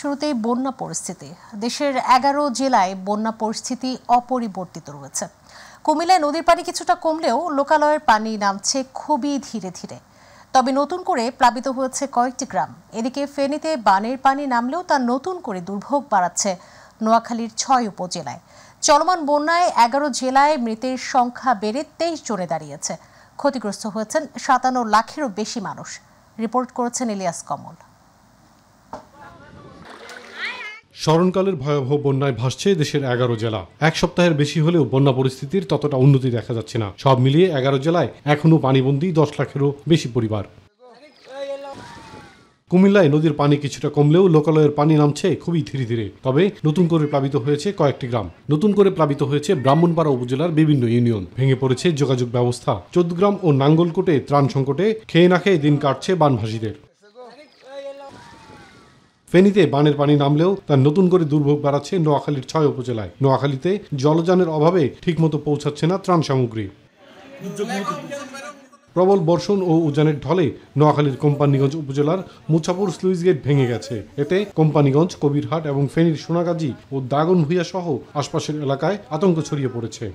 শুরুতেই বন্যা পরিস্থিতি। দেশের 11 জেলায় বন্যা পরিস্থিতি অপরিবর্তিত রয়েছে। কুমিল্লায় নদীর পানি কিছুটা কমলেও লোকালয়ের পানি নামছে খুবই ধীরে ধীরে। তবে নতুন করে প্লাবিত হয়েছে কয়েকটি গ্রাম। এদিকে ফেনীতে বানের পানি নামলেও তা নতুন করে দুর্ভোগ বাড়াচ্ছে নোয়াখালীর 6 উপজেলায়। চলমান বন্যায় 11 জেলায় মৃতের সংখ্যা বেড়ে 23 জনে দাঁড়িয়েছে। ক্ষতিগ্রস্ত হয়েছেন 57 লাখেরও বেশি মানুষ। রিপোর্ট করেছেন ইলিয়াস কমল। স্মরণকালের ভয়াবহ বন্যায় ভাসছে দেশের 11 জেলা। এক সপ্তাহের বেশি হলেও বন্যা পরিস্থিতির ততটা উন্নতি দেখা যাচ্ছে না। সব মিলিয়ে 11 জেলায় এখনও পানিবন্দী 10 লাখেরও বেশি পরিবার। কুমিল্লায় নদীর পানি কিছুটা কমলেও লোকালয়ের পানি নামছে খুবই ধীরে ধীরে। তবে নতুন করে প্লাবিত হয়েছে কয়েকটি গ্রাম। নতুন করে প্লাবিত হয়েছে ব্রাহ্মণপাড়া উপজেলার বিভিন্ন ইউনিয়ন। ভেঙে পড়েছে যোগাযোগ ব্যবস্থা। 14 গ্রাম ও নাঙ্গলকোটে ত্রাণ সংকটে খেয়ে না খেয়ে দিন কাটছে বানভাসীদের। ফেনীতে বানের পানি নামলেও তার নতুন করে দুর্ভোগ বাড়াচ্ছে নোয়াখালীর 6 উপজেলায়। নোয়াখালীতে জলযানের অভাবে ঠিকমতো পৌঁছাচ্ছে না ত্রাণ সামগ্রী। প্রবল বর্ষণ ও উজানের ঢলে নোয়াখালীর কোম্পানিগঞ্জ উপজেলার মুছাপুর স্লুইস গেট ভেঙে গেছে। এতে কোম্পানিগঞ্জ, কবিরহাট এবং ফেনীর সোনাগাজী ও দাগনভূঞা সহ আশপাশের এলাকায় আতঙ্ক ছড়িয়ে পড়েছে।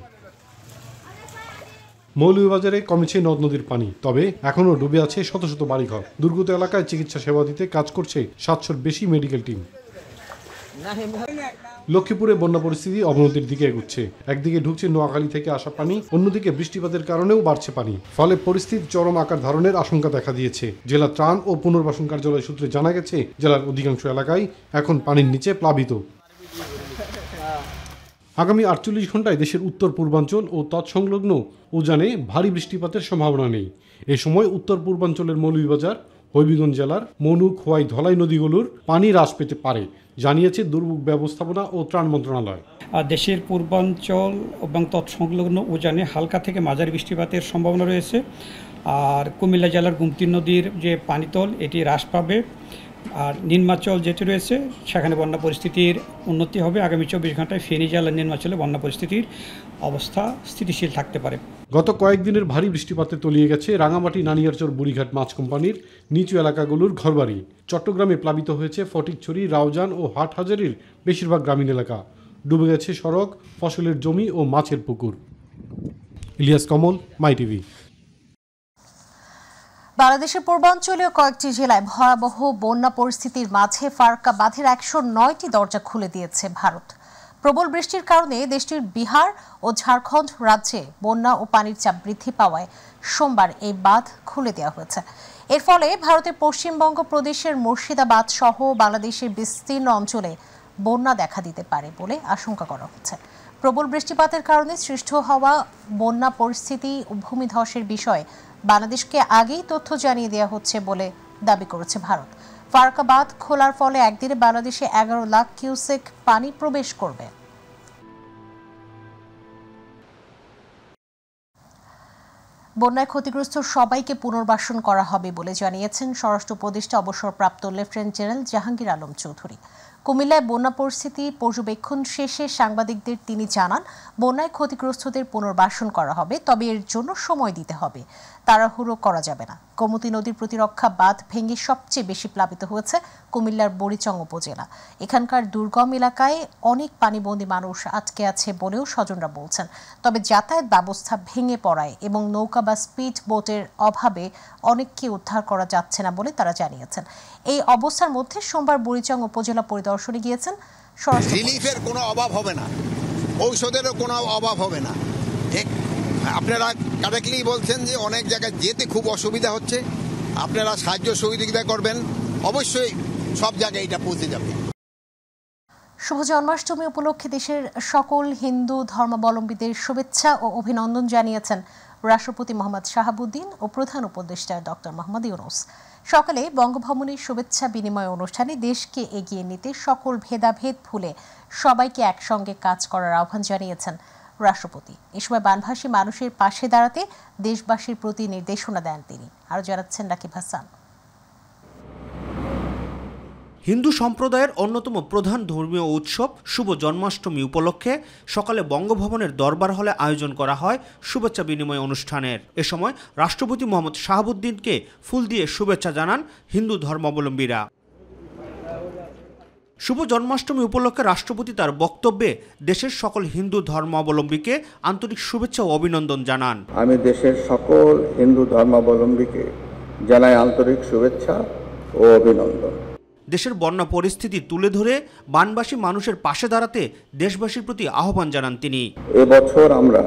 মৌলভীবাজারে কমেছে নদ নদীর পানি, তবে এখনও ডুবে আছে শত শত বাড়িঘর। দুর্গত এলাকায় চিকিৎসা সেবা দিতে কাজ করছে 700-র বেশি মেডিকেল টিম। লক্ষ্মীপুরে বন্যা পরিস্থিতি অবনতির দিকে এগুচ্ছে। একদিকে ঢুকছে নোয়াখালী থেকে আসা পানি, অন্যদিকে বৃষ্টিপাতের কারণেও বাড়ছে পানি। ফলে পরিস্থিতি চরম আকার ধারণের আশঙ্কা দেখা দিয়েছে। জেলা ত্রাণ ও পুনর্বাসন কার্যালয় সূত্রে জানা গেছে, জেলার অধিকাংশ এলাকায় এখন পানির নিচে প্লাবিত। আগামী 48 ঘন্টায় দেশের উত্তর পূর্বাঞ্চল ও তৎসংলগ্ন উজানে ভারী বৃষ্টিপাতের সম্ভাবনা নেই। এ সময় উত্তর পূর্বাঞ্চলের মৌলভীবাজার, হবিগঞ্জ জেলার মনু, খোয়াই, ধলাই নদীগুলোর পানি হ্রাস পেতে পারে, জানিয়েছে দুর্যোগ ব্যবস্থাপনা ও ত্রাণ মন্ত্রণালয়। দেশের পূর্বাঞ্চল এবং তৎসংলগ্ন উজানে হালকা থেকে মাঝারি বৃষ্টিপাতের সম্ভাবনা রয়েছে। আর কুমিল্লা জেলার গুমতি নদীর যে পানিতল এটি হ্রাস পাবে। আর নিম্নাঞ্চল যেটি রয়েছে সেখানে বন্যা পরিস্থিতির উন্নতি হবে। আগামী 24 ঘন্টায় ফেনী জেলার নিম্নাঞ্চলে বন্যা পরিস্থিতির অবস্থা স্থিতিশীল থাকতে পারে। গত কয়েকদিনের ভারী বৃষ্টিপাতে তলিয়ে গেছে রাঙামাটি, নানিয়ারচর, বুড়িঘাট মাছ কোম্পানির নিচু এলাকাগুলোর ঘরবাড়ি। চট্টগ্রামে প্লাবিত হয়েছে ফটিকছড়ি, রাউজান ও হাটহাজারীর বেশিরভাগ গ্রামীণ এলাকা। ডুবে গেছে সড়ক, ফসলের জমি ও মাছের পুকুর। ইলিয়াস কমল, মাই টিভি। বাংলাদেশের পূর্বাঞ্চলীয় কয়েকটি জেলায় ভয়াবহ বন্যা পরিস্থিতির মাঝে ফারাক্কা বাঁধের 109টি দরজা খুলে দিয়েছে ভারত। প্রবল বৃষ্টির কারণে দেশটির বিহার ও ঝাড়খণ্ড রাজ্যে বন্যা ও পানির চাপ বৃদ্ধি পাওয়ায় সোমবার এই বাঁধ খুলে দেওয়া হয়েছে। এর ফলে ভারতের পশ্চিমবঙ্গ প্রদেশের মুর্শিদাবাদ সহ বাংলাদেশের বিস্তীর্ণ অঞ্চলে বন্যা দেখা দিতে পারে বলে আশঙ্কা করা হচ্ছে। প্রবল বৃষ্টিপাতের কারণে সৃষ্ট হওয়া বন্যা পরিস্থিতি ও ভূমিধসের বিষয়ে বাংলাদেশকে আগেই তথ্য জানিয়ে দেওয়া হচ্ছে বলে দাবি করেছে ভারত। ফারাক্কা বাঁধ খোলার ফলে একদিনে বাংলাদেশে 11 লাখ কিউসেক পানি প্রবেশ করবে। বন্যায় ক্ষতিগ্রস্ত সবাইকে পুনর্বাসন করা হবে বলে জানিয়েছেন স্বরাষ্ট্র উপদেষ্টা অবসরপ্রাপ্ত লেফটেন্যান্ট জেনারেল জাহাঙ্গীর আলম চৌধুরী। কুমিল্লায় বন্যা পরিস্থিতি পর্যবেক্ষণ শেষে সাংবাদিকদের তিনি জানান, বন্যায় ক্ষতিগ্রস্তদের পুনর্বাসন করা হবে, তবে এর জন্য সময় দিতে হবে, তাড়াহুড়ো করা যাবে না। গোমতী নদীর প্রতিরক্ষা বাঁধ ভেঙে সবচেয়ে বেশি প্লাবিত হয়েছে কুমিল্লার বড়িচং উপজেলা। এখানকার দুর্গম এলাকায় অনেক পানিবন্দী মানুষ আটকে আছে বলেও স্বজনরা বলছেন। তবে যাতায়াত ব্যবস্থা ভেঙে পড়ায় এবং নৌকা বা স্পিড বোটের অভাবে অনেককে উদ্ধার করা যাচ্ছে না বলে তারা জানিয়েছেন। এই অবস্থার মধ্যে সোমবার বড়িচং উপজেলা পরিদর্শনে গিয়েছেন রিলিফের কোনো অভাব হবে না, ঔষধেরও কোনো অভাব হবে না। ঠিক আপনারা কারেক্টলি বলছেন যে অনেক জায়গায় যেতে খুব অসুবিধা হচ্ছে, আপনারা সাহায্য সহযোগিতা করবেন, অবশ্যই সব জায়গায় এটা পৌঁছে যাবে। শুভ জন্মাষ্টমী উপলক্ষে দেশের সকল হিন্দু ধর্মাবলম্বীদের শুভেচ্ছা ও অভিনন্দন জানিয়েছেন রাষ্ট্রপতি মোহাম্মদ শাহাবুদ্দিন ও প্রধান উপদেষ্টা ডক্টর মোহাম্মদ ইউনূস। সকালে বঙ্গভবনের শুভেচ্ছা বিনিময় অনুষ্ঠানে দেশকে এগিয়ে নিতে সকল ভেদাভেদ ভুলে সবাইকে একসঙ্গে কাজ করার আহ্বান জানিয়েছেন রাষ্ট্রপতি। এ সময় বানভাসী মানুষের পাশে দাঁড়াতে দেশবাসীর প্রতি নির্দেশনা দেন তিনি। আরও জানাচ্ছেন রাকিব হাসান। হিন্দু সম্প্রদায়ের অন্যতম প্রধান ধর্মীয় উৎসব শুভ জন্মাষ্টমী উপলক্ষে সকালে বঙ্গভবনের দরবার হলে আয়োজন করা হয় শুভেচ্ছা বিনিময় অনুষ্ঠানের। এ সময় রাষ্ট্রপতি মোহাম্মদ শাহাবুদ্দিনকে ফুল দিয়ে শুভেচ্ছা জানান হিন্দু ধর্মাবলম্বীরা। শুভ জন্মাষ্টমী উপলক্ষে রাষ্ট্রপতি তার বক্তব্যে দেশের সকল হিন্দু ধর্মাবলম্বীকে আন্তরিক শুভেচ্ছা ও অভিনন্দন জানান। আমি দেশের সকল হিন্দু ধর্মাবলম্বীকে জানাই আন্তরিক শুভেচ্ছা ও অভিনন্দন। দেশের বন্যা পরিস্থিতি তুলে ধরে বানবাসী মানুষের পাশে দাঁড়াতে দেশবাসীর প্রতি আহ্বান জানান তিনি। এবছর আমরা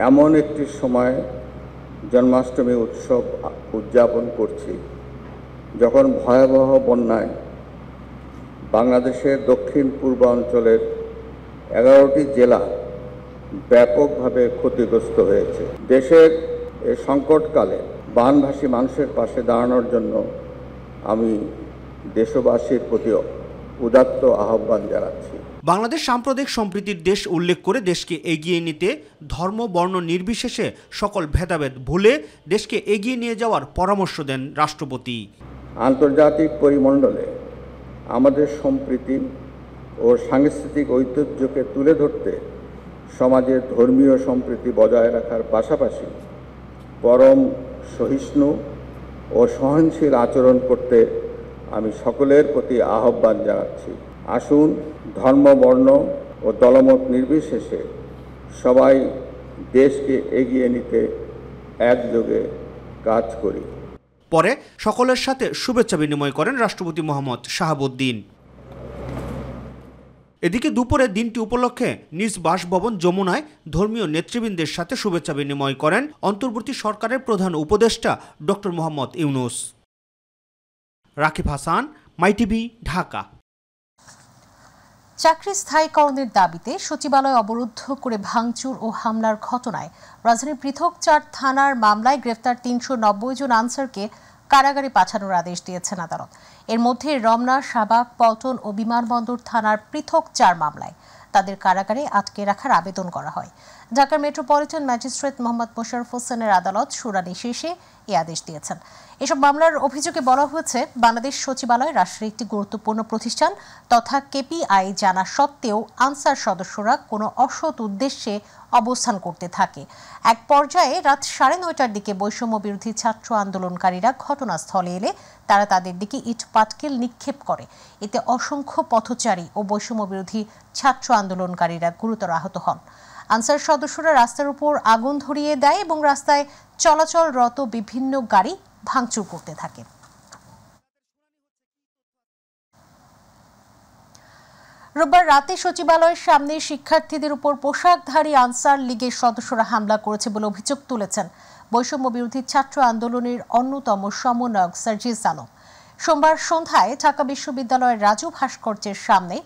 এমন একটি সময় জন্মাষ্টমী উৎসব উদযাপন করছি যখন ভয়াবহ বন্যায় বাংলাদেশের দক্ষিণ পূর্বাঞ্চলের 11টি জেলা ব্যাপকভাবে ক্ষতিগ্রস্ত হয়েছে। দেশের এই সংকটকালে বানভাসী মানুষের পাশে দাঁড়ানোর জন্য আমি দেশবাসীর প্রতি উদাত্ত আহ্বান জানাচ্ছি। বাংলাদেশ সাম্প্রদায়িক সম্প্রীতির দেশ উল্লেখ করে দেশকে এগিয়ে নিতে ধর্ম বর্ণ নির্বিশেষে সকল ভেদাভেদ ভুলে দেশকে এগিয়ে নিয়ে যাওয়ার পরামর্শ দেন রাষ্ট্রপতি। আন্তর্জাতিক পরিমণ্ডলে আমাদের সম্প্রীতি ও সাংস্কৃতিক ঐতিহ্যকে তুলে ধরতে সমাজের ধর্মীয় সম্প্রীতি বজায় রাখার পাশাপাশি পরম সহিষ্ণু ও সহনশীল আচরণ করতে আমি সকলের প্রতি আহ্বান জানাচ্ছি। আসুন ধর্ম বর্ণ ও দলমত নির্বিশেষে সবাই দেশকে এগিয়ে নিতে একযোগে কাজ করি। পরে সকলের সাথে শুভেচ্ছা বিনিময় করেন রাষ্ট্রপতি মোহাম্মদ শাহাবুদ্দিন। এদিকে দুপুরে দিনটি উপলক্ষে নিজ বাসভবন যমুনায় ধর্মীয় নেতৃবৃন্দের সাথে শুভেচ্ছা বিনিময় করেন অন্তর্বর্তী সরকারের প্রধান উপদেষ্টা ডক্টর মোহাম্মদ ইউনূস। রাকিব হাসান, মাইটিভি, ঢাকা। চাকরি স্থায়ীকরণের দাবিতে সচিবালয় অবরুদ্ধ করে ভাঙচুর ও হামলার ঘটনায় রাজধানীর পৃথক 4 থানার মামলায় গ্রেফতার 390 জন আনসারকে কারাগারে পাঠানোর আদেশ দিয়েছেন আদালত। এর মধ্যে রমনা, শাহবাগ, পল্টন ও বিমানবন্দর থানার পৃথক 4 মামলায় তাদের কারাগারে আটকে রাখার আবেদন করা হয়। ঢাকার মেট্রোপলিটন ম্যাজিস্ট্রেট মোহাম্মদ মোশাররফ হোসেনের আদালত শুনানি শেষে এই আদেশ দিয়েছেন। এসব মামলার অভিযোগে বলা হয়েছে, বাংলাদেশ সচিবালয় রাষ্ট্রের একটি গুরুত্বপূর্ণ প্রতিষ্ঠান তথা কেপিআই জানা সত্ত্বেও আনসার সদস্যরা কোনো অসৎ উদ্দেশ্যে অবস্থান করতে থাকে। এক পর্যায়ে রাত 9:30টার দিকে বৈষম্য বিরোধী ছাত্র আন্দোলনকারীরা ঘটনাস্থলে এলে তারা তাদের দিকে ইট পাটকেল নিক্ষেপ করে। এতে অসংখ্য পথচারী ও বৈষম্য বিরোধী ছাত্র আন্দোলনকারীরা গুরুতর আহত হন। আনসার সদস্যরা রাস্তার উপর আগুন ধরিয়ে দেয় এবং রাস্তায় চলাচলরত বিভিন্ন গাড়ি ভাঙচুর করতে থাকে। রোববার রাতে সচিবালয়ের সামনে শিক্ষার্থীদের উপর পোশাকধারী আনসার লীগের সদস্যরা হামলা করেছে বলে অভিযোগ তুলেছেন বৈষম্য বিরোধী ছাত্র আন্দোলনের অন্যতম সমন্বয়ক সার্জিস আলম। সোমবার সন্ধ্যায় ঢাকা বিশ্ববিদ্যালয়ের রাজু ভাস্কর্যের সামনে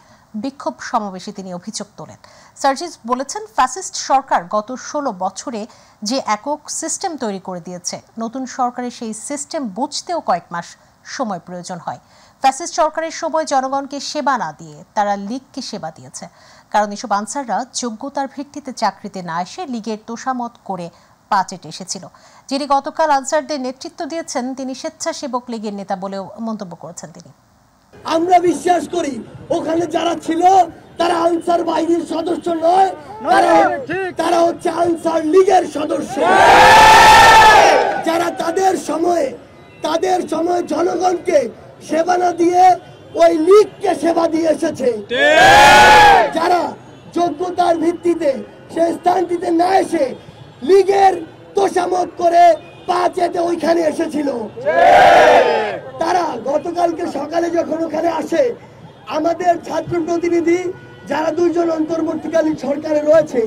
বিক্ষোভ সমাবেশে তিনি অভিযোগ তোলেন। সার্জিস বলেছেন, ফ্যাসিস্ট সরকার গত 16 বছরে যে একক সিস্টেম তৈরি করে দিয়েছে, নতুন সরকারের সেই সিস্টেম বুঝতেও কয়েক মাস সময় প্রয়োজন হয়। ফ্যাসিস্ট সরকারের সময় জনগণকে সেবা না দিয়ে তারা লীগকে সেবা দিয়েছে, কারণ এসব আনসাররা যোগ্যতার ভিত্তিতে চাকরিতে না এসে লীগের তোষামত করে পা চেটে এসেছিল। যিনি গতকাল আনসারদের নেতৃত্ব দিয়েছেন তিনি স্বেচ্ছাসেবক লীগের নেতা বলেও মন্তব্য করেছেন তিনি। আমরা বিশ্বাস করি ওখানে যারা ছিল তারা আনসার বাহিনীর সদস্য নয়, তারা হচ্ছে আনসার লীগের সদস্য, যারা তাদের সময় জনগণকে সেবা না দিয়ে ওই লীগকে সেবা দিয়ে এসেছে। যারা যোগ্যতার ভিত্তিতে সে স্থানটিতে না এসে লীগের তোষামত করে পা চেটে ওইখানে এসেছিল। তারা গতকালকে সকালে যখন ওখানে আসে, আমাদের ছাত্র প্রতিনিধি যারা 2 জন অন্তর্বর্তীকালীন সরকারে রয়েছে,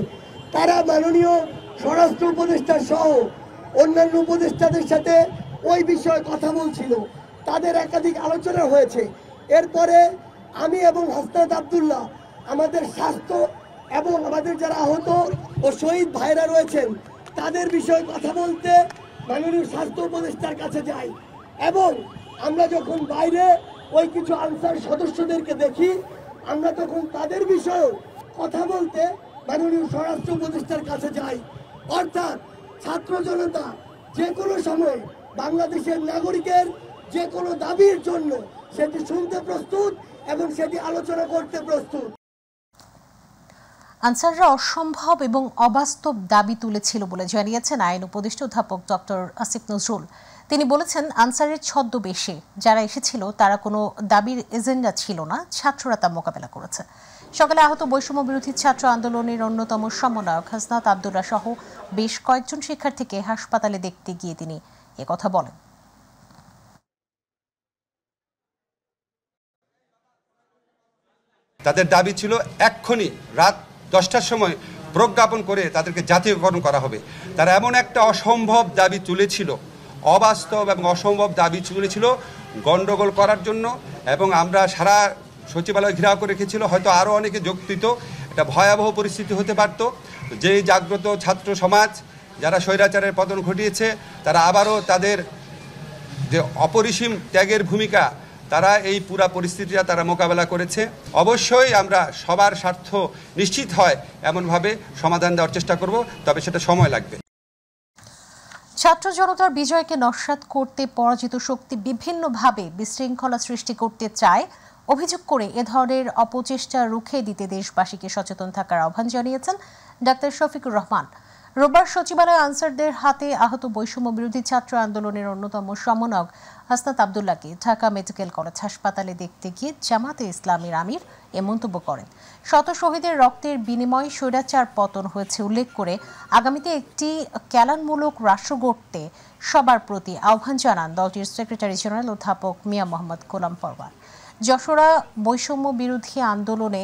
তারা মাননীয় স্বরাষ্ট্র উপদেষ্টা সহ অন্যান্য উপদেষ্টাদের সাথে ওই বিষয়ে কথা বলছিল। তাদের একাধিক আলোচনা হয়েছে। এরপরে আমি এবং হাসনাত আব্দুল্লাহ আমাদের স্বাস্থ্য এবং আমাদের যারা আহত ও শহীদ ভাইরা রয়েছেন তাদের বিষয়ে কথা বলতে মাননীয় স্বাস্থ্য উপদেষ্টার কাছে যাই, এবং আমরা যখন বাইরে ওই কিছু আনসার সদস্যদেরকে দেখি, আমরা তখন তাদের বিষয়েও কথা বলতে মাননীয় স্বরাষ্ট্র উপদেষ্টার কাছে যাই। অর্থাৎ ছাত্র জনতা যে কোনো সময় বাংলাদেশের নাগরিকের যে কোনো দাবির জন্য সেটি শুনতে প্রস্তুত এবং সেটি আলোচনা করতে প্রস্তুত। আনসাররা অসম্ভব এবং অবাস্তব দাবি তুলেছিল বলে জানিয়েছেন আইন উপদেষ্টা অধ্যাপক ডক্টর আসিফ নজরুল। তিনি বলেছেন, আনসারের ছদ্মবেশে যারা এসেছিল তারা কোনো দাবির এজেন্ডা ছিল না, ছাত্ররা তা মোকাবেলা করেছে। সকালে আহত বৈষম্য বিরোধী ছাত্র আন্দোলনের অন্যতম সমন্বয়ক হাসনাত আবদুল্লাহ সহ বেশ কয়েকজন শিক্ষার্থীকে হাসপাতালে দেখতে গিয়ে তিনি একথা বলেন। তাদের দাবি ছিল এক্ষুনি রাত 10টার সময় প্রজ্ঞাপন করে তাদেরকে জাতীয়করণ করা হবে। তারা এমন একটা অসম্ভব দাবি তুলেছিল, অবাস্তব এবং অসম্ভব দাবি তুলেছিল গণ্ডগোল করার জন্য, এবং আমরা সারা সচিবালয় ঘেরাও করে রেখেছিল। হয়তো আরও অনেকে যোগ দিত, একটা ভয়াবহ পরিস্থিতি হতে পারত। যেই জাগ্রত ছাত্র সমাজ যারা স্বৈরাচারের পতন ঘটিয়েছে, তারা আবারও তাদের যে অপরিসীম ত্যাগের ভূমিকা, তারা এই পুরা পরিস্থিতিটা তারা মোকাবেলা করেছে। অবশ্যই আমরা সবার স্বার্থ নিশ্চিত হয় এমনভাবে সমাধান দেওয়ার চেষ্টা করব, তবে সেটা সময় লাগবে। ছাত্র জনতার বিজয়কে নস্যাৎ করতে পরাজিত শক্তি বিভিন্নভাবে বিশৃঙ্খলা সৃষ্টি করতে চায় অভিযোগ করে এ ধরনের অপচেষ্টা রুখে দিতে দেশবাসীকে সচেতন থাকার আহ্বান জানিয়েছেন ডাক্তার শফিকুর রহমান। রোববার সচিবালয়ে আনসারদের হাতে আহত বৈষম্য বিরোধী ছাত্র আন্দোলনের অন্যতম সমন্বয়ক হাসনাত আবদুল্লাহকে ঢাকা মেডিকেল কলেজ হাসপাতালে দেখতে গিয়ে জামাতে ইসলামীর আমির এ মন্তব্য করেন। শত শহীদের রক্তের বিনিময়ে স্বৈরাচার পতন হয়েছে উল্লেখ করে আগামীতে একটি কল্যাণমূলক রাষ্ট্র গড়তে সবার প্রতি আহ্বান জানান দলটির সেক্রেটারি জেনারেল অধ্যাপক মিয়া মোহাম্মদ গোলাম পরওয়ার। যশোরা বৈষম্য বিরোধী আন্দোলনে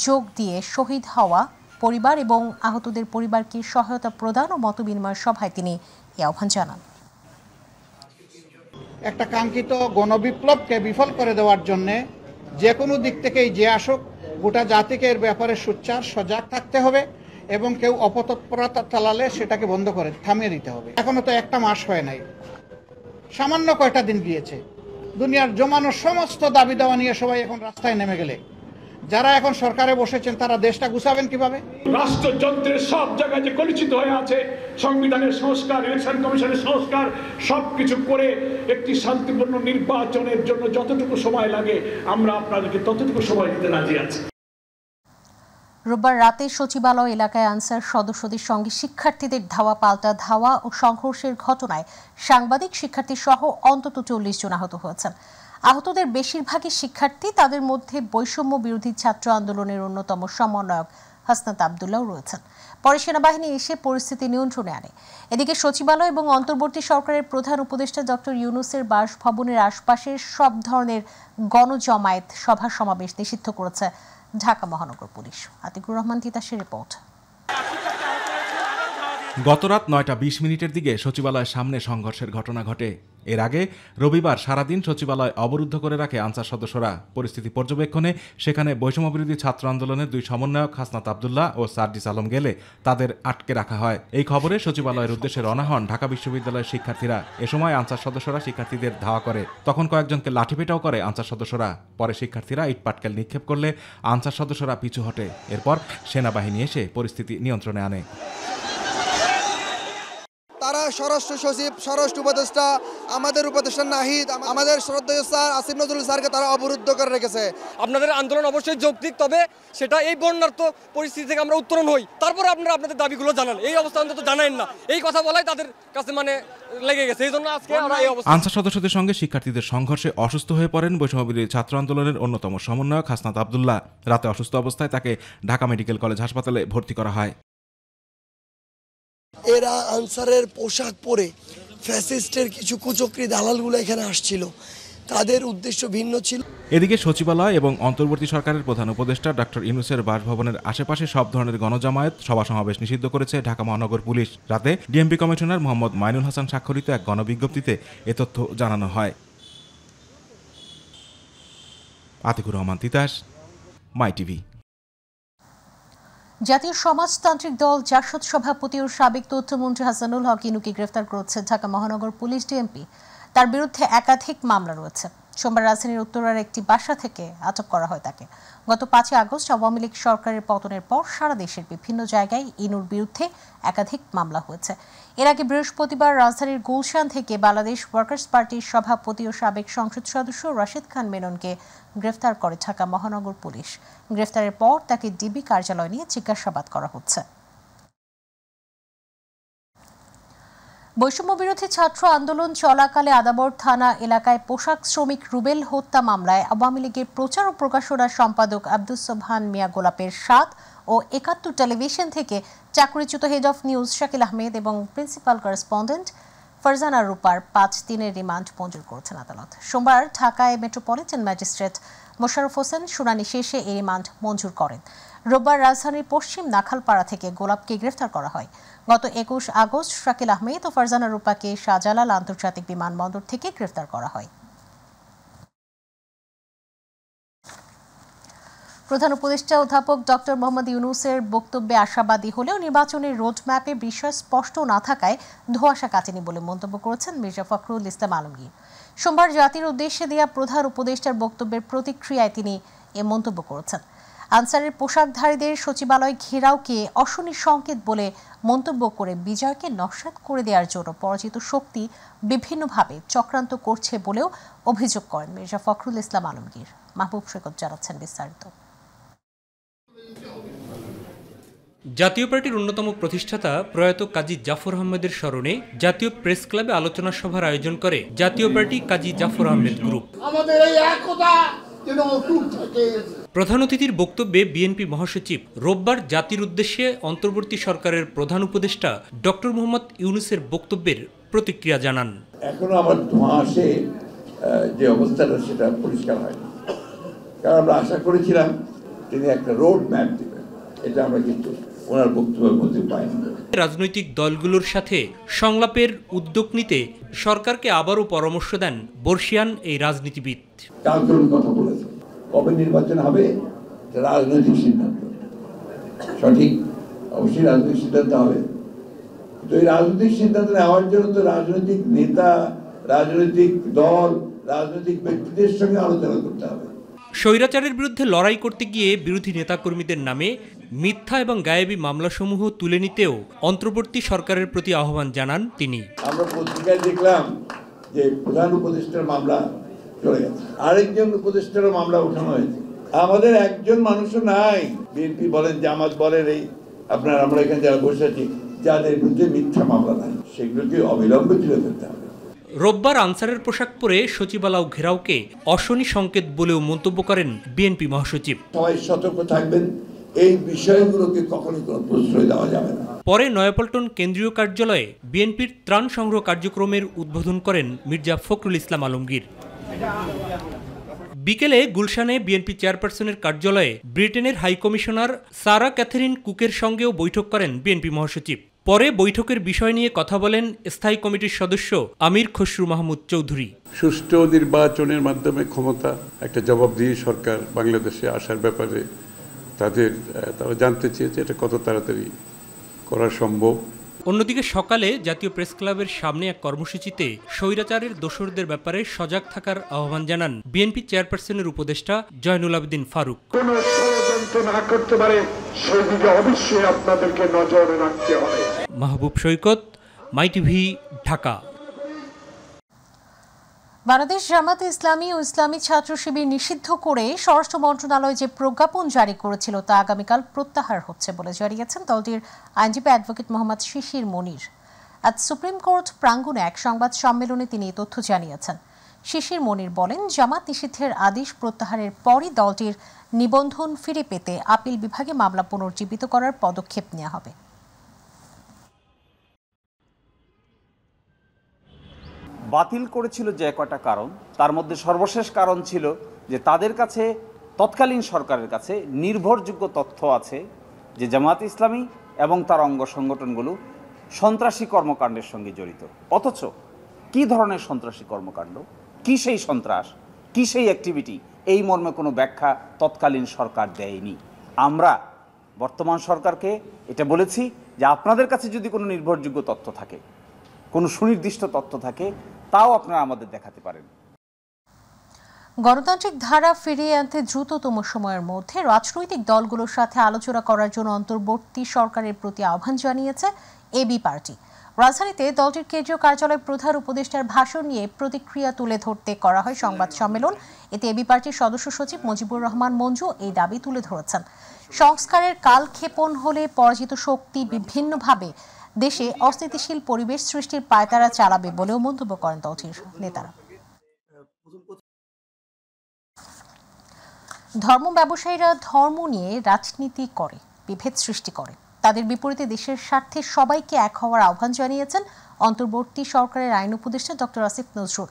যোগ দিয়ে শহীদ হওয়া পরিবার এবং আহতদের পরিবারকে সহায়তা প্রদান ও মতবিনিময় সভায় তিনি এই আহ্বান জানান। একটা কাঙ্ক্ষিত গণবিপ্লবকে বিফল করে দেওয়ার জন্য যে কোনো দিক থেকেই যে আসুক, গোটা জাতিকে এর ব্যাপারে সোচ্চার সজাগ থাকতে হবে এবং কেউ অপতৎপরতা চালালে সেটাকে বন্ধ করে থামিয়ে দিতে হবে। এখনো তো একটা মাস হয় নাই, সামান্য কয়টা দিন গিয়েছে। দুনিয়ার জমানো সমস্ত দাবি দাওয়া নিয়ে সবাই এখন রাস্তায় নেমে গেলে যারা এখন সরকারে বসেছেন তারা দেশটা গুছাবেন কিভাবে? রাষ্ট্রযন্ত্রের সব জায়গায় যে কলুষিত হয়ে আছে, সংবিধানের সংস্কার, ইলেকশন কমিশনের সংস্কার, সবকিছু করে একটি শান্তিপূর্ণ নির্বাচনের জন্য যতটুকু সময় লাগে আমরা আপনাদেরকে ততটুকু সময় দিতে রাজি আছি। রোববার রাতে সচিবালয় এলাকায় আনসার সদস্যদের সঙ্গে শিক্ষার্থীদের ধাওয়া পাল্টা ধাওয়া ও সংঘর্ষের ঘটনায় সাংবাদিক, শিক্ষার্থী সহ অন্তত 40 জন আহত হয়েছেন। আহতদের বেশিরভাগই শিক্ষার্থী, তাদের মধ্যে বৈষম্য বিরোধী ছাত্র আন্দোলনের অন্যতম সমন্বয়ক হাসনাত আবদুল্লাহ রয়েছেন। পরে সেনাবাহিনী এসে পরিস্থিতি নিয়ন্ত্রণে আনে। এদিকে সচিবালয় এবং অন্তর্বর্তী সরকারের প্রধান উপদেষ্টা ডক্টর ইউনূসের বাসভবনের আশপাশের সব ধরনের গণজমায়েত, সভা সমাবেশ নিষিদ্ধ করেছে ঢাকা মহানগর পুলিশ। আতিকুর রহমান তিতাসের রিপোর্ট। গতরাত 9:20 দিকে সচিবালয়ের সামনে সংঘর্ষের ঘটনা ঘটে। এর আগে রবিবার সারাদিন সচিবালয় অবরুদ্ধ করে রাখে আনসার সদস্যরা। পরিস্থিতি পর্যবেক্ষণে সেখানে বৈষম্য বিরোধী ছাত্র আন্দোলনের 2 সমন্বয়ক হাসনাত আবদুল্লাহ ও সার্জিস আলম গেলে তাদের আটকে রাখা হয়। এই খবরে সচিবালয়ের উদ্দেশ্যে রওনা হন ঢাকা বিশ্ববিদ্যালয়ের শিক্ষার্থীরা। এ সময় আনসার সদস্যরা শিক্ষার্থীদের ধাওয়া করে, তখন কয়েকজনকে লাঠিপেটাও করে আনসার সদস্যরা। পরে শিক্ষার্থীরা ইটপাটকেল নিক্ষেপ করলে আনসার সদস্যরা পিছু হটে। এরপর সেনাবাহিনী এসে পরিস্থিতি নিয়ন্ত্রণে আনে। তারা স্বরাষ্ট্র সচিব, স্বরাষ্ট্র উপদেষ্টা, আমাদের উপদেষ্টা নাহিদ, আমাদের শ্রদ্ধেয় স্যার আসিফ নজরুল স্যারকে তারা অবরুদ্ধ করে রেখেছে। আপনাদের আন্দোলন অবশ্যই যৌক্তিক, তবে সেটা এই বন্যার্ত পরিস্থিতি থেকে আমরা উত্তরণ হই, তারপরে আপনারা আপনাদের দাবিগুলো জানান। এই অবস্থা অন্তত জানাইন না, এই কথা বলাই তাদের কাছে লেগে গেছে। এই জন্য আজকে আমরা এই অবস্থা। আনসার সদস্যদের সঙ্গে শিক্ষার্থীদের সংঘর্ষে অসুস্থ হয়ে পড়েন বৈষম্য বিরোধী ছাত্র আন্দোলনের অন্যতম সমন্বয়ক হাসনাত আবদুল্লাহ। রাতে অসুস্থ অবস্থায় তাকে ঢাকা মেডিকেল কলেজ হাসপাতালে ভর্তি করা হয়। এরা আনসারের পোশাক পরে ফ্যাসিস্টের কিছু কুচক্রী দালালগুলো এখানে আসছিল, তাদের উদ্দেশ্য ভিন্ন ছিল। এদিকে সচিবালয় এবং অন্তর্বর্তী সরকারের প্রধান উপদেষ্টা ডক্টর ইউনূসের বাসভবনের আশেপাশে সব ধরনের গণজামায়াত, সভা সমাবেশ নিষিদ্ধ করেছে ঢাকা মহানগর পুলিশ। রাতে ডিএমপি কমিশনার মোহাম্মদ মাইনুল হাসান স্বাক্ষরিত এক গণবিজ্ঞপ্তিতে এ তথ্য জানানো হয়। আতিকুর রহমান তিতাস, মাই টিভি। জাতীয় সমাজতান্ত্রিক দল জাসদ সভাপতি ও সাবেক তথ্যমন্ত্রী হাসানুল হক ইনুকে গ্রেফতার করেছে ঢাকা মহানগর পুলিশ ডিএমপি। তার বিরুদ্ধে একাধিক মামলা রয়েছে। সোমবার রাজধানীর উত্তরার একটি বাসা থেকে আটক করা হয় তাকে। গত 5 আগস্ট আওয়ামী লীগ সরকারের পতনের পর সারা দেশের বিভিন্ন জায়গায় ইনুর বিরুদ্ধে একাধিক মামলা হয়েছে। এর আগে বৃহস্পতিবার রাজধানীর গুলশান থেকে বাংলাদেশ ওয়ার্কার্স পার্টির সভাপতি ও সাবেক সংসদ সদস্য রাশেদ খান মেননকে গ্রেফতার করে ঢাকা মহানগর পুলিশ। গ্রেফতারের পর তাকে ডিবি কার্যালয় নিয়ে জিজ্ঞাসাবাদ করা হচ্ছে। বৈষম্য বিরোধী ছাত্র আন্দোলন চলাকালে আদাবর থানা এলাকায় পোশাক শ্রমিক রুবেল হত্যা মামলায় আওয়ামী লীগের প্রচার ও প্রকাশনা সম্পাদক আব্দুস সোবহান মিয়া গোলাপের ৭ ও ৭১ টেলিভিশন থেকে চাকরিচ্যুত head of news Shakil Ahmed এবং প্রিন্সিপাল করেসপন্ডেন্ট ফারজানা রূপার 5 দিনের রিমান্ড মঞ্জুর করেছেন আদালত। সোমবার ঢাকায় মেট্রোপলিটন ম্যাজিস্ট্রেট মোশাররফ হোসেন শুনানি শেষে এই রিমান্ড মঞ্জুর করেন। রোববার রাজধানীর পশ্চিম নাখালপাড়া থেকে গোলাপকে গ্রেফতার করা হয়। গত ২১ আগস্ট শাকিল আহমেদ ও ফারজানা রূপাকে শাহজালাল আন্তর্জাতিক বিমানবন্দর থেকে গ্রেফতার করা হয়। প্রধান উপদেষ্টা অধ্যাপক ডক্টর মোহাম্মদ ইউনূসের বক্তব্যে আশাবাদী হলেও নির্বাচনের রোডম্যাপে বিষয় স্পষ্ট না থাকায় ধোঁয়াশা কাটেনি বলে মন্তব্য করেছেন মির্জা ফখরুল ইসলাম আলমগীর। সোমবার জাতির উদ্দেশ্যে দেয়া প্রধান উপদেষ্টার বক্তব্যের প্রতিক্রিয়ায় তিনি এ মন্তব্য করেছেন। আনসারের পোশাকধারীদের সচিবালয় ঘেরাওকে অশনি সংকেত বলে মন্তব্য করে বিজয়কে নস্যাৎ করে দেওয়ার জন্য পরাজিত শক্তি বিভিন্নভাবে চক্রান্ত করছে বলেও অভিযোগ করেন মির্জা ফখরুল ইসলাম আলমগীর। মাহবুব সৈকত জানাচ্ছেন বিস্তারিত। জাতীয় পার্টির অন্যতম প্রতিষ্ঠাতা প্রয়াত কাজী জাফর আহমেদের স্মরণে জাতীয় প্রেস ক্লাবে আলোচনা সভার আয়োজন করে জাতীয় পার্টি কাজী জাফর আহমেদ গ্রুপ। প্রধান অতিথির বক্তব্যে বিএনপি মহাসচিব রোববার জাতির উদ্দেশ্যে অন্তর্বর্তী সরকারের প্রধান উপদেষ্টা ডক্টর মোহাম্মদ ইউনূসের বক্তব্যের প্রতিক্রিয়া জানান। এখনো আমার ধোঁয়া আসে, যে অবস্থাটা সেটা পরিষ্কার হয়নি, কারণ আমরা আশা করেছিলাম তিনি একটা রোড ম্যাপ দেবেন, এটা আমরা কিন্তু ওনার বক্তব্যের মধ্যে পাইনি। রাজনৈতিক দলগুলোর সাথে সংলাপের উদ্যোগ নিতে সরকারকে আবারও পরামর্শ দেন বর্ষিয়ান এই রাজনীতিবিদ। কালকের কথা বলেছেন, কবে নির্বাচন হবে রাজনৈতিক সিদ্ধান্ত, সঠিক অবশ্যই রাজনৈতিক সিদ্ধান্ত হবে। তো এই রাজনৈতিক সিদ্ধান্ত নেওয়ার জন্য তো রাজনৈতিক নেতা, রাজনৈতিক দল, রাজনৈতিক ব্যক্তিদের সঙ্গে আলোচনা করতে হবে। স্বৈরাচারের বিরুদ্ধে লড়াই করতে গিয়ে বিরোধী নেতাকর্মীদের নামে মিথ্যা এবং গায়েবী মামলাসমূহ তুলে নিতেও অন্তর্বর্তী সরকারের প্রতি আহ্বান জানান তিনি। আমরা পত্রিকায় দেখলাম যে প্রধান উপদেষ্টার মামলা চলে গেছে, আরেকজন উপদেষ্টারও মামলা উঠানো হয়েছে। আমাদের একজন মানুষও নাই, বিএনপি বলেন, জামাত বলেন, এই আপনার আমরা এখানে যারা বসে আছি, যাদের বিরুদ্ধে মিথ্যা মামলা নাই, সেগুলোকে অবিলম্বে তুলে ফেলতে হবে। রোববার আনসারের পোশাক পরে সচিবালয় ঘেরাওকে অশনি সংকেত বলেও মন্তব্য করেন বিএনপি মহাসচিব। সবাই সতর্ক থাকবেন, এই বিষয়গুলোকে কখনোই কোনো প্রশ্রয় দেওয়া যাবে না। পরে নয়াপল্টন কেন্দ্রীয় কার্যালয়ে বিএনপির ত্রাণ সংগ্রহ কার্যক্রমের উদ্বোধন করেন মির্জা ফখরুল ইসলাম আলমগীর। বিকেলে গুলশানে বিএনপি চেয়ারপারসনের কার্যালয়ে ব্রিটেনের হাইকমিশনার সারা ক্যাথেরিন কুকের সঙ্গেও বৈঠক করেন বিএনপি মহাসচিব। পরে বৈঠকের বিষয় নিয়ে কথা বলেন স্থায়ী কমিটির সদস্য আমির খসরু মাহমুদ চৌধুরী। সুষ্ঠু নির্বাচনের মাধ্যমে ক্ষমতা, একটা জবাবদিহি সরকার বাংলাদেশে আসার ব্যাপারে তারা জানতে চেয়েছে এটা কত তাড়াতাড়ি করা সম্ভব। অন্যদিকে সকালে জাতীয় প্রেস ক্লাবের সামনে এক কর্মসূচিতে স্বৈরাচারের দোসরদের ব্যাপারে সজাগ থাকার আহ্বান জানান বিএনপি চেয়ারপারসনের উপদেষ্টা জয়নুল আবেদিন ফারুক। কোন ষড়যন্ত্র না করতে পারে সেদিকে অবশ্যই আপনাদেরকে নজরে রাখতে হবে। মাহবুব সৈকত, মাই টিভি, ঢাকা। বাংলাদেশ জামাতে ইসলামী ও ইসলামী ছাত্র শিবির নিষিদ্ধ করে স্বরাষ্ট্র মন্ত্রণালয় যে প্রজ্ঞাপন জারি করেছিল তা আগামীকাল প্রত্যাহার হচ্ছে বলে জানিয়েছেন দলটির আইনজীবী অ্যাডভোকেট মোহাম্মদ শিশির মনির। আজ সুপ্রিম কোর্ট প্রাঙ্গণে এক সংবাদ সম্মেলনে তিনি এই তথ্য জানিয়েছেন। শিশির মনির বলেন, জামাত নিষিদ্ধের আদেশ প্রত্যাহারের পরই দলটির নিবন্ধন ফিরে পেতে আপিল বিভাগে মামলা পুনর্জীবিত করার পদক্ষেপ নেওয়া হবে। বাতিল করেছিল যে কয়টা কারণ, তার মধ্যে সর্বশেষ কারণ ছিল যে তাদের কাছে, তৎকালীন সরকারের কাছে নির্ভরযোগ্য তথ্য আছে যে জামাত ইসলামী এবং তার অঙ্গ সংগঠনগুলো সন্ত্রাসী কর্মকাণ্ডের সঙ্গে জড়িত। অথচ কী ধরনের সন্ত্রাসী কর্মকাণ্ড, কী সেই সন্ত্রাস, কী সেই অ্যাক্টিভিটি, এই মর্মে কোনো ব্যাখ্যা তৎকালীন সরকার দেয়নি। আমরা বর্তমান সরকারকে এটা বলেছি যে আপনাদের কাছে যদি কোনো নির্ভরযোগ্য তথ্য থাকে, কোনো সুনির্দিষ্ট তথ্য থাকে, তাও আপনারা আমাদের দেখাতে পারেন। গণতান্ত্রিক ধারা ফিরিয়ে আনতে দ্রুততম সময়ের মধ্যে রাজনৈতিক দলগুলোর সাথে আলোচনা করার জন্য অন্তর্বর্তী সরকারের প্রতি আহ্বান জানিয়েছে এবি পার্টি। রাজধানীতে দলটির কেন্দ্রীয় কার্যালয় প্রধান উপদেষ্টার ভাষণ নিয়ে প্রতিক্রিয়া তুলে ধরতে করা হয় সংবাদ সম্মেলন। এতে এবি পার্টির সদস্য সচিব মুজিবুর রহমান মঞ্জু এই দাবি তুলে ধরেছেন। সংস্কারের কালক্ষেপণ হলে পরাজিত শক্তি বিভিন্নভাবে দেশে অস্থিতিশীল পরিবেশ সৃষ্টির পায়তারা চালাবে বলেও মন্তব্য করেন দলটির নেতারা। ধর্ম ব্যবসায়ীরা ধর্ম নিয়ে রাজনীতি করে, বিভেদ সৃষ্টি করে। তাদের বিপরীতে দেশের স্বার্থে সবাইকে এক হওয়ার আহ্বান জানিয়েছেন অন্তর্বর্তী সরকারের আইন উপদেষ্টা ডক্টর আসিফ নজরুল।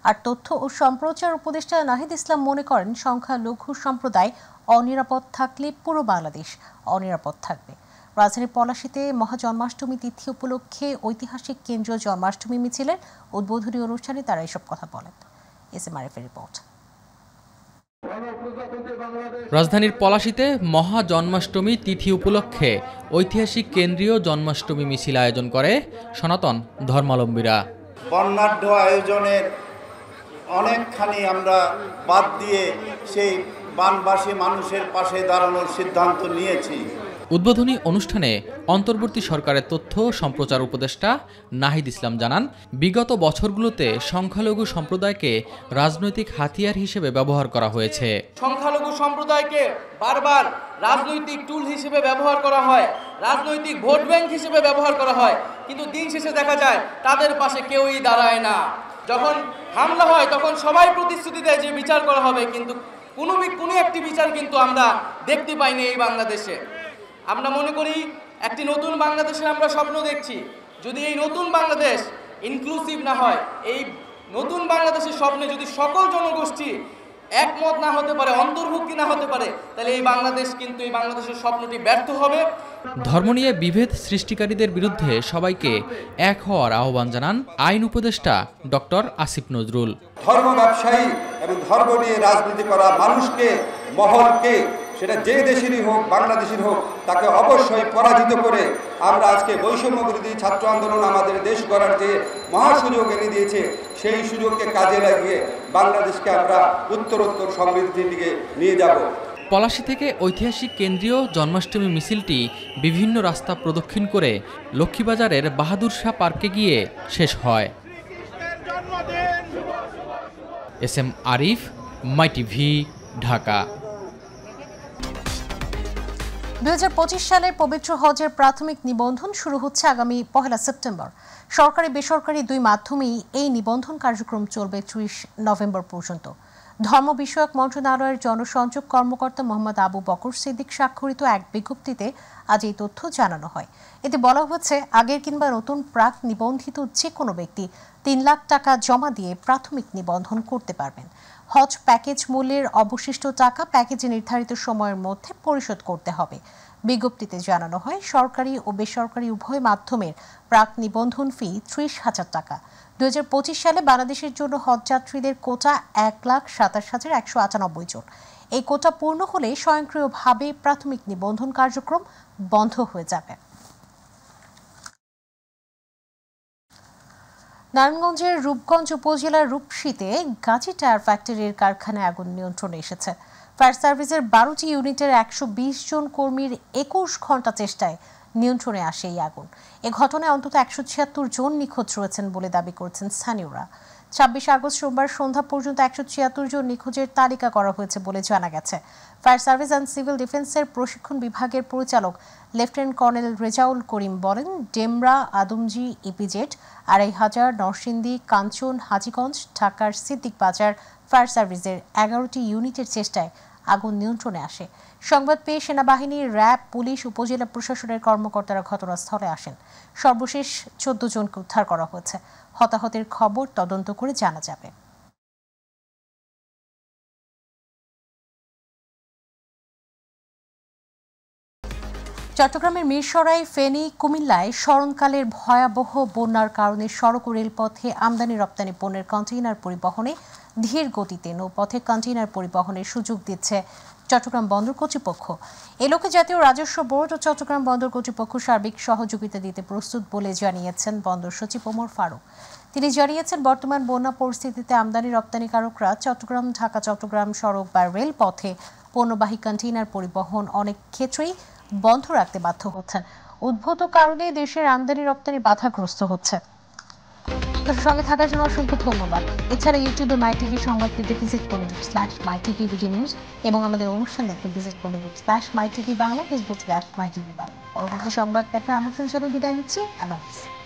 আর তথ্য ও সম্প্রচার উপদেষ্টা নাহিদ ইসলাম মনে করেন, সংখ্যালঘু সম্প্রদায় অনিরাপদ থাকলে পুরো বাংলাদেশ অনিরাপদ থাকবে। রাজধানীর পলাশীতে মহাজন্মাষ্টমী তিথি উপলক্ষে ঐতিহাসিক কেন্দ্রীয় জন্মাষ্টমী মিছিলের উদ্বোধনী অনুষ্ঠানে তারা এসব কথা বলেন। এসএমআরএফের রিপোর্ট। রাজধানীর পলাশীতে মহা জন্মাষ্টমী তিথি উপলক্ষে ঐতিহাসিক কেন্দ্রীয় জন্মাষ্টমী মিছিল আয়োজন করে সনাতন ধর্মাবলম্বীরা। বর্ণাঢ্য আয়োজনের অনেকখানি আমরা বাদ দিয়ে সেই বানবাসী মানুষের পাশে দাঁড়ানোর সিদ্ধান্ত নিয়েছি। উদ্বোধনী অনুষ্ঠানে অন্তর্বর্তী সরকারের তথ্য সম্প্রচার উপদেষ্টা নাহিদ ইসলাম জানান, বিগত বছরগুলোতে সংখ্যালঘু সম্প্রদায়কে রাজনৈতিক হাতিয়ার হিসেবে ব্যবহার করা হয়েছে। সংখ্যালঘু সম্প্রদায়কে বারবার রাজনৈতিক টুল হিসেবে ব্যবহার করা হয়, রাজনৈতিক ভোট ব্যাংক হিসেবে ব্যবহার করা হয়, কিন্তু দিন শেষে দেখা যায় তাদের পাশে কেউই দাঁড়ায় না। যখন হামলা হয় তখন সবাই প্রতিশ্রুতি দেয় যে বিচার করা হবে, কিন্তু কোনো একটি বিচার কিন্তু আমরা দেখতে পাইনি এই বাংলাদেশে। আমরা মনে করি একটি নতুন বাংলাদেশের আমরা স্বপ্ন দেখছি। যদি এই নতুন বাংলাদেশ ইনক্লুসিভ না হয়, এই নতুন বাংলাদেশের স্বপ্নে যদি সকল জনগোষ্ঠী একমত না হতে পারে, অন্তর্ভুক্তি না হতে পারে, তাহলে এই বাংলাদেশ কিন্তু এই বাংলাদেশের স্বপ্নটি ব্যর্থ হবে। ধর্ম নিয়ে বিভেদ সৃষ্টিকারীদের বিরুদ্ধে সবাইকে এক হওয়ার আহ্বান জানান আইন উপদেষ্টা ডক্টর আসিফ নজরুল। ধর্ম ব্যবসায়ী এবং ধর্ম নিয়ে রাজনীতি করা মানুষকে, মহলকে, সেটা যে দেশেরই হোক, বাংলাদেশের হোক, তাকে অবশ্যই পরাজিত করে আমরা আজকে বৈষম্য বিরোধী ছাত্র আন্দোলন আমাদের দেশ গড়ার যে মহাসুযোগ এনে দিয়েছে, সেই সুযোগকে কাজে লাগিয়ে বাংলাদেশকে আমরা উত্তরোত্তর সমৃদ্ধির দিকে নিয়ে যাব। পলাশী থেকে ঐতিহাসিক কেন্দ্রীয় জন্মাষ্টমী মিছিলটি বিভিন্ন রাস্তা প্রদক্ষিণ করে লক্ষ্মীবাজারের বাহাদুর শাহ পার্কে গিয়ে শেষ হয়। এসএম আরিফ, মাই টিভি, ঢাকা। 2025 সালের পবিত্র হজের প্রাথমিক নিবন্ধন শুরু হচ্ছে আগামী 1 সেপ্টেম্বর। সরকারি বেসরকারি দুই মাধ্যমেই এই নিবন্ধন কার্যক্রম চলবে 30 নভেম্বর পর্যন্ত। ধর্ম বিষয়ক মন্ত্রণালয়ের জনসংযোগ কর্মকর্তা মোহাম্মদ আবু বকর সিদ্দিক স্বাক্ষরিত এক বিজ্ঞপ্তিতে আজ এই তথ্য জানানো হয়। এতে বলা হচ্ছে, আগের কিংবা নতুন প্রাক নিবন্ধিত যে কোনো ব্যক্তি 3 লাখ টাকা জমা দিয়ে প্রাথমিক নিবন্ধন করতে পারবেন। হজ প্যাকেজ মূল্যের অবশিষ্ট টাকা প্যাকেজে নির্ধারিত সময়ের মধ্যে পরিশোধ করতে হবে। বিজ্ঞপ্তিতে জানানো হয়, সরকারি ও বেসরকারি উভয় মাধ্যমের প্রাক নিবন্ধন ফি 30,000 টাকা। 2025 সালে বাংলাদেশের জন্য হজযাত্রীদের কোটা 1,27,198 জন। এই কোটা পূর্ণ হলে স্বয়ংক্রিয়ভাবে প্রাথমিক নিবন্ধন কার্যক্রম বন্ধ হয়ে যাবে। নারায়ণগঞ্জের রূপগঞ্জ উপজেলার রূপসীতে গাজী টায়ার ফ্যাক্টরির কারখানায় আগুন নিয়ন্ত্রণে এসেছে। ফায়ার সার্ভিসের 12টি ইউনিটের 120 জন কর্মীর 21 ঘন্টা চেষ্টায় নিয়ন্ত্রণে আসে এই আগুন। এ ঘটনায় অন্তত 176 জন নিখোঁজ রয়েছেন বলে দাবি করছেন স্থানীয়রা। 26 আগস্ট সোমবার সন্ধ্যা পর্যন্ত 176 জন নিখোঁজের তালিকা করা হয়েছে বলে জানা গেছে। ফায়ার সার্ভিস অ্যান্ড সিভিল ডিফেন্সের প্রশিক্ষণ বিভাগের পরিচালক লেফটেন্যান্ট কর্নেল রেজাউল করিম বলেন, ডেমরা, আদমজি, ইপিজেড, 2500, নরসিংদী, কাঞ্চন, হাজীগঞ্জ, ঢাকার সিদ্দিক বাজার ফায়ার সার্ভিসের 11টি ইউনিটের চেষ্টায় আগুন নিয়ন্ত্রণে আসে। সংবাদ পেয়ে সেনাবাহিনী, র্যাব, পুলিশ, উপজেলা প্রশাসনের কর্মকর্তারা ঘটনাস্থলে আসেন। সর্বশেষ 14 জনকে উদ্ধার করা হয়েছে। হতাহতের খবর তদন্ত করে জানা যাবে। চট্টগ্রামের মিরসরাই, ফেনী, কুমিল্লায় স্মরণকালের ভয়াবহ বন্যার কারণে সড়ক ও রেলপথে আমদানি রপ্তানি পণ্যের কন্টেইনার পরিবহনে ধীর গতিতে নৌপথে কন্টেইনার পরিবহনের সুযোগ দিচ্ছে চট্টগ্রাম বন্দর কর্তৃপক্ষ। এ লক্ষ্যে জাতীয় রাজস্ব বোর্ড ও চট্টগ্রাম বন্দর কর্তৃপক্ষ সার্বিক সহযোগিতা দিতে প্রস্তুত বলে জানিয়েছেন বন্দর সচিব ওমর ফারুক। তিনি জানিয়েছেন, বর্তমান বন্যা পরিস্থিতিতে আমদানি রপ্তানিকারকরা চট্টগ্রাম ঢাকা চট্টগ্রাম সড়ক বা রেলপথে পণ্যবাহী কন্টেইনার পরিবহন অনেক ক্ষেত্রেই বন্ধ রাখতে বাধ্য হচ্ছেন। উদ্ভূত কারণে দেশের আমদানি রপ্তানি বাধাগ্রস্ত হচ্ছে। সঙ্গে থাকার জন্য অসংখ্য ধন্যবাদ। এছাড়া ইউটিউবে মাই টিভি সংবাদ পেতে ভিজিট করুন /mytvbd নিউজ এবং আমাদের অনুষ্ঠান দেখতে ভিজিট করুন /mytvবাংলা, ফেসবুক /mytvবাংলা। পরবর্তী সংবাদ দেখার আমন্ত্রণ জানিয়ে বিদায় নিচ্ছি। আল্লাহ হাফেজ।